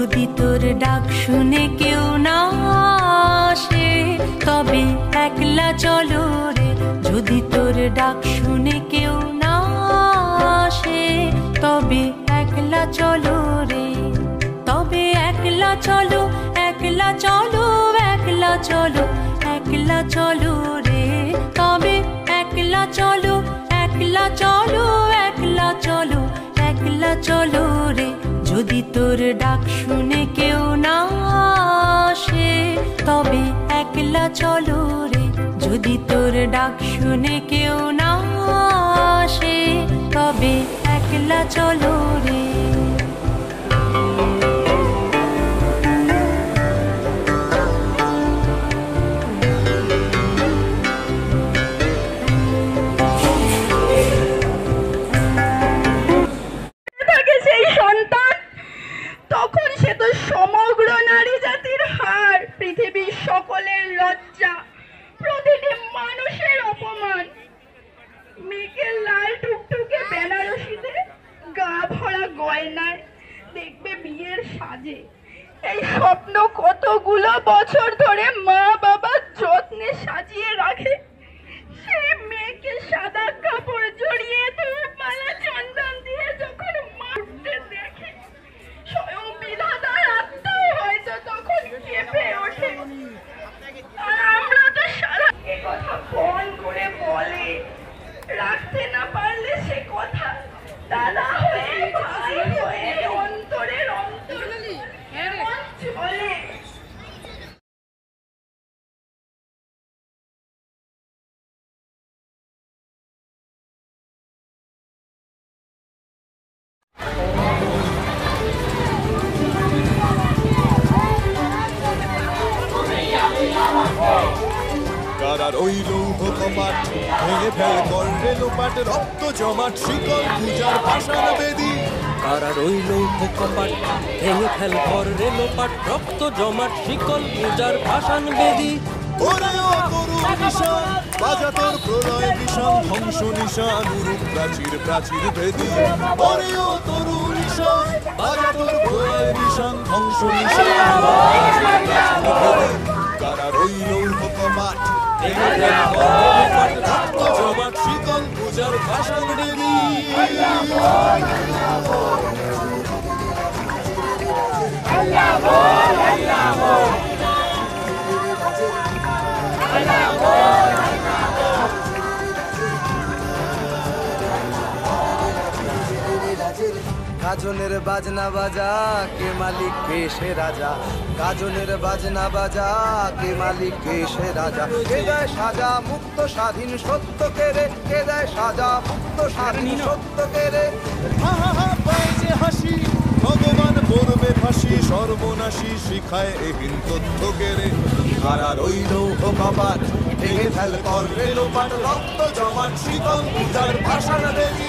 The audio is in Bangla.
যদি তোর ডাক শুনে কেউ না আসে তবে একলা চলো রে। যদি তোর ডাক শুনে কেউ না আসে তবে একলা চলো রে। তবে একলা চলো, একলা চলো, একলা চলো, একলা চলো রে। তবে একলা চলো, একলা চলো, একলা চলো, একলা চলো রে। যদি তোর ডাক শুনে কেউ না আসে তবে একলা চলো রে। যদি তোর ডাক শুনে কেউ না আসে তবে একলা চলো রে। তখন সে তো সমগ্র নারী জাতির হার, পৃথিবীর সকলের লজ্জা, প্রতিটি মানুষের অপমান। মেয়েকে লাল টুকটুকে বেনারসিতে, গা ভরা গয়নায় দেখবে বিয়ের সাজে। এই স্বপ্ন কতগুলো বছর ধরে মা বাবা যত্নে সাজিয়ে রাখে। সে মেয়েকে সাদা কাপড় জড়িয়ে ধূপমালা চন্দন দিয়ে যখন মারতে দেখে, স্বয়ং বিধাতার আত্মাও হয়তো তখন কেঁপে ওঠে। আর আমরা তো সারা কথা ফোন করে বলে, রাখতে না পারলে সে কথা দাদা হয়ে ভাই হয়ে অন্তরের অন্তর এমন চলে। কারা রইল কমাট ভেঙে ফেল করলে লোপাট, রক্ত জমাট শিকল পূজার ভাষার বেদি। কারা রইল কপাট ভেঙে ফেল করলে লোপাট, রক্ত জমাট শিকল পূজার ভাষান বেদি। ওরে ও তরুণ নিশান বাজা তোর প্রলয় নিশান, ধ্বংস নিশান উরুপ প্রাচীর প্রাচীর ভেদি। ওরে ও তরুণ নিশান বাজা তোর প্রলয় নিশান, ধ্বংস নিশান কারা রইল কমাট ভেঙে ফেল করলে লোপাট, রক্ত জমাট শিকল পূজার ভাষান বেদি। গাজনের বাজনা বাজা কে মালিক কে সে রাজা, গাজনের বাজনা বাজা কে মালিক কে সে রাজা। কে দেয় সাজা মুক্ত স্বাধীন সত্য কেড়ে, কে দেয় সাজা মুক্ত স্বাধীন সত্য কেড়ে। হা হা হা পায় যে হাসি, ভগবান করবে ফাঁসি, সর্বনাশী শিখায় এহীন তথ্য কেড়ে। কারা রইল কপাট ভেঙে ফেল করলে লোপাট, রক্ত জমাট শিকল পূজার ভাষার বেদি।